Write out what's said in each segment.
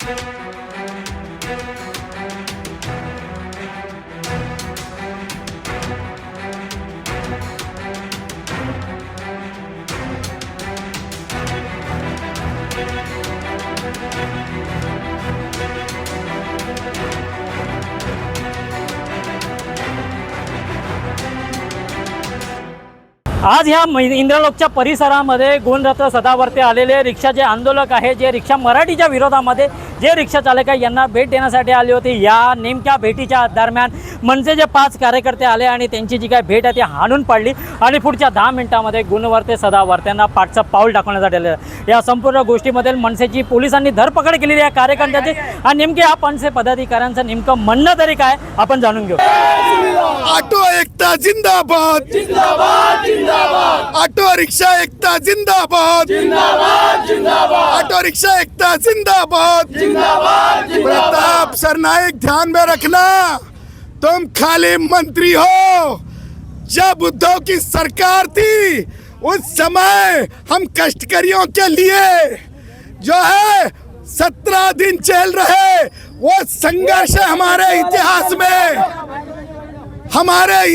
आज ह्या इंद्रलोकच्या परिसरामध्ये गुणरत्न सदावर्ते आलेले रिक्षाचे आंदोलक आहे, जे रिक्षा मराठीच्या विरोधामध्ये जे रिक्षा चालक आहे यांना भेट देण्यासाठी आले होते। या नेमक्या भेटीच्या दरम्यान मनसेचे 5 कार्यकर्ते आले आणि त्यांची जी काय भेट आहे ती हाणून पाडली आणि पुढच्या 10 मिनिटांमध्ये गुणवर्ते सदावर्त्यांना पाठचं पाऊल टाकण्यासाठी आले। या संपूर्ण गोष्टीमध्ये मनसेची पोलिसांनी धरपकड केलेली आहे कार्यकर्त्यांची आणि नेमके या मनसे पदाधिकाऱ्यांचं नेमकं म्हणणं तरी काय आपण जाणून घेऊ। ऑटो एकता जिंदाबाद जिंदाबाद जिंदाबाद, ऑटो रिक्शा एकता जिंदाबाद जिंदाबाद जिंदाबाद, ऑटो रिक्शा एकता जिंदाबाद जिंदाबाद। प्रताप सरनाईक, ध्यान में रखना, तुम खाली मंत्री हो। जब उद्धव की सरकार थी उस समय हम कष्टकरियों के लिए जो है 17 दिन चल रहे वो संघर्ष है हमारे इतिहास में, हमारे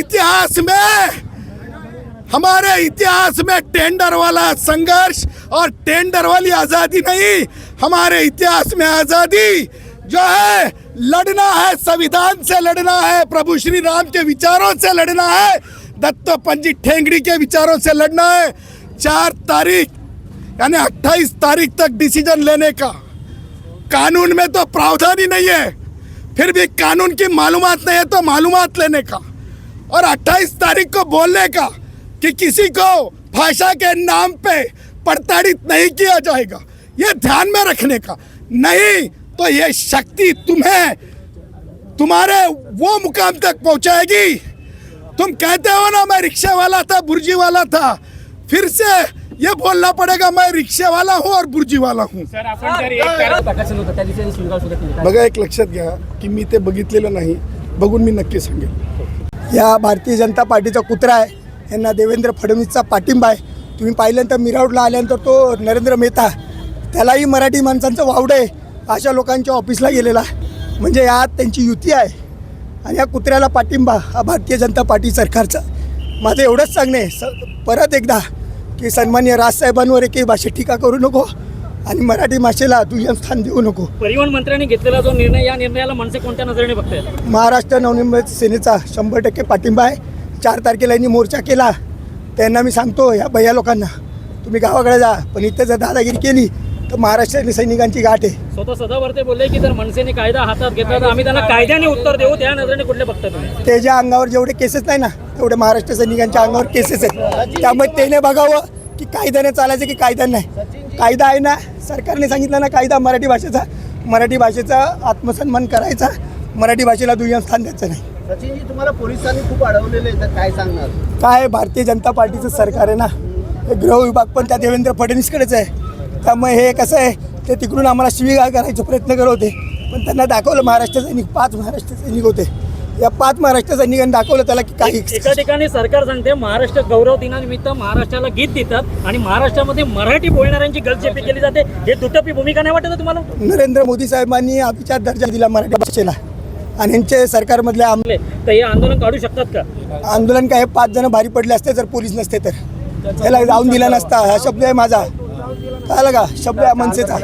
इतिहास में टेंडर वाला संघर्ष और टेंडर वाली आज़ादी नहीं, हमारे इतिहास में आज़ादी जो है लड़ना है, संविधान से लड़ना है, प्रभु श्री राम के विचारों से लड़ना है, दत्तोपंत ठेंगड़ी के विचारों से लड़ना है। 4 तारीख यानी 28 तारीख तक डिसीजन लेने का कानून में तो प्रावधान ही नहीं है, फिर भी कानून की मालूमात नहीं है तो मालूमात लेने का, और 28 तारीख को बोलने का कि किसी को भाषा के नाम पे प्रताड़ित नहीं किया जाएगा, ये ध्यान में रखने का। नहीं तो ये शक्ति तुम्हें तुम्हारे वो मुकाम तक पहुंचाएगी। तुम कहते हो ना मैं रिक्शा वाला था, बुर्जी वाला था, फिर से ये बोलना पड़ेगा मैं रिक्शा वाला हूँ और बुर्जी वाला हूँ। बघा, एक लक्षात घ्या की मी ते बघितलेलं नाही, बघून मी नक्की सांगेन। या भारतीय जनता पार्टीचा कुत्रा आहे, यांना देवेंद्र फडणवीसचा पाठिंबा आहे। तुम्ही पाहिल्यानंतर मिरावडला आल्यानंतर तो नरेंद्र मेहता, त्यालाही मराठी माणसांचं वावडं आहे अशा लोकांच्या ऑफिसला गेलेला, म्हणजे यात त्यांची युती आहे आणि या कुत्र्याला पाठिंबा हा भारतीय जनता पार्टी सरकारचा। माझं एवढंच सांगणं आहे परत एकदा की सन्माननीय राजसाहेबांवर एकही भाषेत टीका करू नको आणि मराठी भाषेला दुय्यम स्थान देऊ नको। परिवहन मंत्र्यांनी घेतलेला जो निर्णय, या निर्णयाला मनसे कोणत्या नजरेने बघते? महाराष्ट्र नवनिर्माण सेनेचा 100% पाठिंबा आहे। 4 तारखेला यांनी मोर्चा केला, त्यांना मी सांगतो या भैया लोकांना तुम्ही गावाकडे जा, पण इथे जर दादागिरी केली तर महाराष्ट्रातल्या सैनिकांची गाठ आहे। स्वतः सदावर्ते बोलले की जर मनसेने कायदा हातात घेतला तर आम्ही त्यांना कायद्याने उत्तर देऊ, त्या नजरेने कुठले बघता तुम्ही? त्याच्या अंगावर जेवढे केसेस नाही ना तेवढे महाराष्ट्र सैनिकांच्या अंगावर केसेस आहेत, त्यामुळे त्याने बघावं की कायद्याने चालायचं की कायदा नाही। कायदा आहे ना, सरकारने सांगितलं ना कायदा मराठी भाषेचा आत्मसन्मान करायचा, मराठी भाषेला दुय्यम स्थान द्यायचं नाही। सचिनजी, तुम्हाला पोलिसांनी खूप अडवलेले तर काय सांगणार? काय भारतीय जनता पार्टीचं सरकार आहे ना, हे गृह विभाग पण त्या देवेंद्र फडणवीसकडेच आहे, त्यामुळे हे कसं आहे ते तिकडून आम्हाला शिवीगाळ करायचा प्रयत्न करत होते, पण त्यांना दाखवलं महाराष्ट्र सैनिक 5 महाराष्ट्र सैनिक होते, या 5 महाराष्ट्र सैनिकांनी दाखवलं त्याला की काही। एका ठिकाणी सरकार सांगते महाराष्ट्र गौरव दिनानिमित्त महाराष्ट्राला गीत देतात आणि महाराष्ट्रामध्ये मराठी बोलणाऱ्यांची गलचेपी केली जाते, हे दुटप्पी भूमिका नाही वाटत तुम्हाला? नरेंद्र मोदी साहेबांनी अभिजात दर्जा दिला मराठी भाषेला आणि यांचे सरकारमधले आमले तर हे आंदोलन काढू शकतात का? आंदोलन काय 5 जण भारी पडले असते जर पोलीस नसते तर, त्याला जाऊन दिला नसता। हा शब्द आहे माझा, कळलं का? शब्द आहे मनसेचा।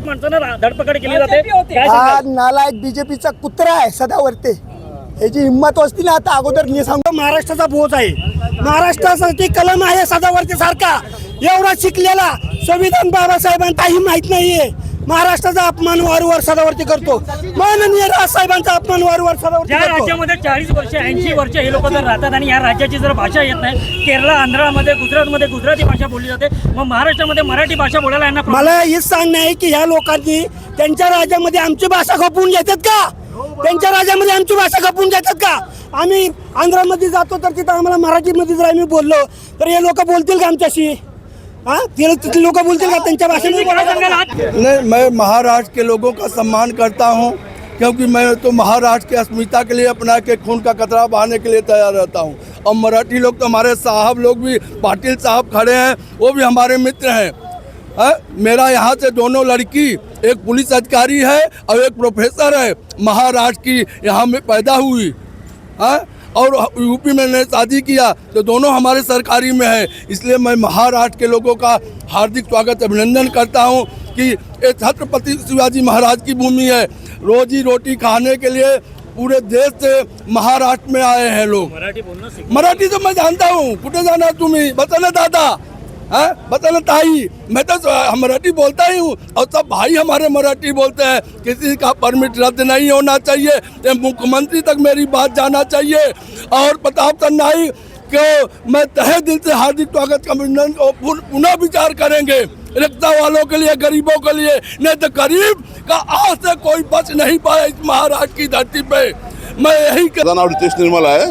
माणसांना धडपकड केली जाते। हा नालायक बीजेपीचा कुत्रा आहे सदावर्ते, याची हिंमत असती ना आता अगोदर मी सांगतो महाराष्ट्राचा बोध आहे, महाराष्ट्रासाठी कलम आहे सदावर्ते सारखा, एवढा शिकलेला संविधान बाबासाहेबांचाही माहित नाहीये, महाराष्ट्राचा अपमान वारंवार सदावर्ते करतो, माननीय राजसाहेबांचा अपमान वारंवार सदावर्ते करतो। या राज्यामध्ये 40 वर्ष 80 वर्ष हे लोक जर राहतात आणि या राज्याची जर भाषा येत नाही, केरळ आंध्रामध्ये गुजरातमध्ये गुजराती भाषा बोलली जाते, मग महाराष्ट्रामध्ये मराठी भाषा बोलायला यांना मला हेच सांगणं आहे की ह्या लोकांनी त्यांच्या राज्यामध्ये आमची भाषा खपवून घेतात का? त्यांच्या राज्यामध्ये आमची भाषा खपवून घेतात का? आम्ही आंध्रामध्ये जातो तर तिथं आम्हाला मराठीमध्ये जर आम्ही बोललो तर हे लोक बोलतील का आमच्याशी? तिथले लोक बोलतील का त्यांच्या भाषेमध्ये? नहीं, मैं महाराष्ट्र के लोगों का सम्मान करता हूँ, क्योंकि मैं तो महाराष्ट्र की अस्मिता के लिए अपना के खून का कतरा बहाने के लिए तैयार रहता हूँ। और मराठी लोग तो हमारे साहब लोग भी, पाटिल साहब खड़े हैं, वो भी हमारे मित्र हैं। मेरा यहाँ से दोनों लड़की एक पुलिस अधिकारी है और एक प्रोफेसर है, महाराष्ट्र की यहाँ में पैदा हुई, हाँ, और यूपी में ने शादी किया, तो दोनों हमारे सरकारी में है। इसलिए मैं महाराष्ट्र के लोगों का हार्दिक स्वागत अभिनंदन करता हूँ कि ये छत्रपति शिवाजी महाराज की भूमि है। रोजी रोटी खाने के लिए पूरे देश से महाराष्ट्र में आए हैं लोग। मराठी बोलणं शिक मराठी तो मैं जानता हूँ, कुठे जाणार तुम्ही, बता ना दादा, हाँ, बता ना ताई, मैं तो मराठी बोलता ही हूँ और सब भाई हमारे मराठी बोलते हैं। किसी का परमिट रद्द नहीं होना चाहिए, ये मुख्यमंत्री तक मेरी बात जाना चाहिए। और प्रताप सरनाईक को मैं तहे दिल से हार्दिक स्वागत का अभिनंदन और पुनः विचार करेंगे रिक्शा वालों के लिए, गरीबों के लिए, नहीं तो गरीब का आज से कोई बच नहीं पाया इस महाराष्ट्र की धरती पे। मैं यही माझं नाव रितेश निर्मल आहे।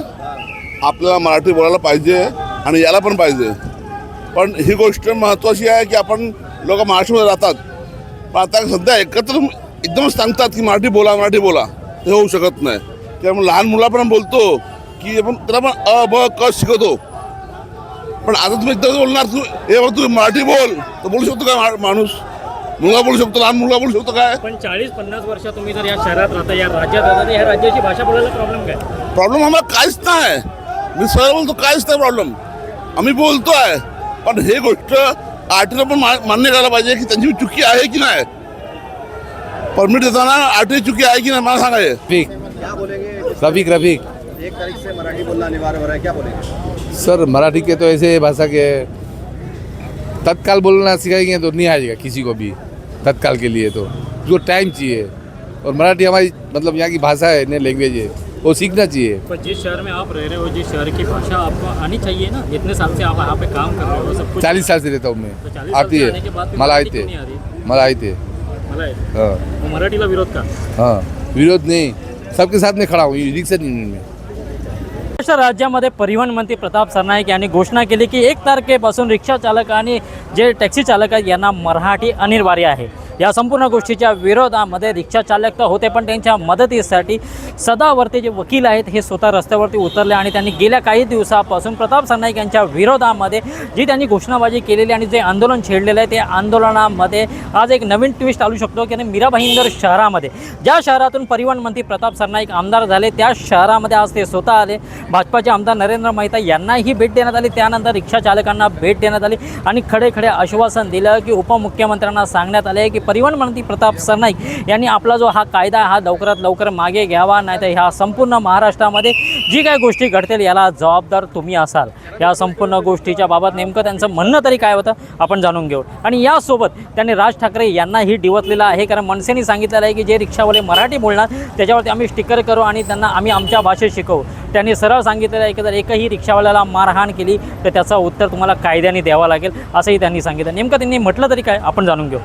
आपल्याला मराठी बोलायला पाहिजे आणि याला पण पाहिजे, पण ही गोष्ट महत्त्वाची आहे की आपण लोक महाराष्ट्रामध्ये राहतात, पण आता सध्या एकत्र एकदम सांगतात की मराठी बोला, मराठी बोला, ते होऊ शकत नाही। त्यामुळे लहान मुलापर्यंत बोलतो की आपण त्याला पण अ ब क शिकवतो, पण आता तुम्ही एकदा बोलणार तू मराठी बोल, तर बोलू शकतो काय माणूस? मुलगा बोलू शकतो, लहान मुलगा बोलू शकतो काय? पण 40-50 वर्ष तुम्ही जर या शहरात राहता, या राज्यात राहता, तर ह्या राज्याची भाषा बोलायला प्रॉब्लेम काय? प्रॉब्लेम आम्हाला काहीच नाही, मी सरळ बोलतो, काहीच नाही प्रॉब्लेम, आम्ही बोलतो आहे। पण हे गोष्ट आरटीला पण मान्य करायला पाहिजे की त्यांची चुकी आहे की नाही, परमिट देताना आरटी चुकी आहे की नाही मला सांगाय। क्या बोलेंगे? रफीक 1 तारीख से मराठी बोलना अनिवार्य हो रहा है, क्या बोलेंगे? सर, मराठी के तो ऐसे भाषा के तत्काल बोलना सिखाएंगे तो नहीं आएगा किसी को भी, तत्काल के लिए तो उसको टाइम चाहिए। और मराठी हमारी मतलब यहाँ की भाषा है, ने लैंग्वेज है, वो सीखना चाहिए। पर जिस शहर में आप रह रहे हो, जिस शहर की भाषा आपको आनी चाहिए ना, इतने साल से आप यहाँ पे काम कर रहे हो, सब कुछ 40 साल से रहता हूँ तो मैं, 40 साल आती से आने के बाद है, भी मला मराठी आते क्यों नहीं आ रही? मला आते मला आहे. हाँ वो मराठीला विरोध का? हाँ, विरोध नहीं, सबके साथ में खड़ा हूँ रिक्शा यूनियन में। महाराष्ट्र राज्यामध्ये परिवहन मंत्री प्रताप सरनाईक यांनी घोषणा केली की 1 तारखेपासून रिक्षा चालक आणि जे टॅक्सी चालक आहेत यांना मराठी अनिवार्य आहे। या संपूर्ण गोष्टीच्या विरोधामध्ये रिक्षा चालक तर होते, पण त्यांच्या मदतीसाठी सदावर्ते जे वकील आहेत हे स्वतः रस्त्यावरती उतरले आणि त्यांनी गेल्या काही दिवसापासून प्रताप सरनाईक यांच्या विरोधामध्ये जी त्यांनी घोषणाबाजी केलेली आणि जे आंदोलन छेडलेलं आहे, ते आंदोलनामध्ये आज एक नवीन ट्विस्ट आलू शकतो की मीरा भाईंदर शहरामध्ये, ज्या शहरातून परिवहन मंत्री प्रताप सरनाईक आमदार झाले, त्या शहरामध्ये आज ते स्वतः आले। भाजपाचे आमदार नरेंद्र मेहता यांनाही भेट देण्यात आली, त्यानंतर रिक्षा चालकांना भेट देण्यात आली आणि खडे आश्वासन दिलं की उपमुख्यमंत्र्यांना सांगण्यात आले की परिवहन मंत्री प्रताप सरनाईक यांनी आपला जो हा कायदा हा लवकरात लवकर मागे घ्यावा, नाही तर ह्या संपूर्ण महाराष्ट्रामध्ये जी काही गोष्टी घडतील याला जबाबदार तुम्ही असाल। या संपूर्ण गोष्टीच्या बाबत नेमकं त्यांचं म्हणणं तरी काय होतं आपण जाणून घेऊ। आणि यासोबत त्यांनी राज ठाकरे यांनाही डिवचलेलं आहे, कारण मनसेने सांगितलेलं आहे की जे रिक्षावाले मराठी बोलणार त्याच्यावरती आम्ही स्टिकर करू आणि त्यांना आम्ही आमच्या भाषेत शिकवू। त्यांनी सरळ सांगितलेलं आहे की जर एकही रिक्षावाल्याला मारहाण केली तर त्याचं उत्तर तुम्हाला कायद्याने द्यावं लागेल, असंही त्यांनी सांगितलं। नेमकं त्यांनी म्हटलं तरी काय आपण जाणून घेऊ।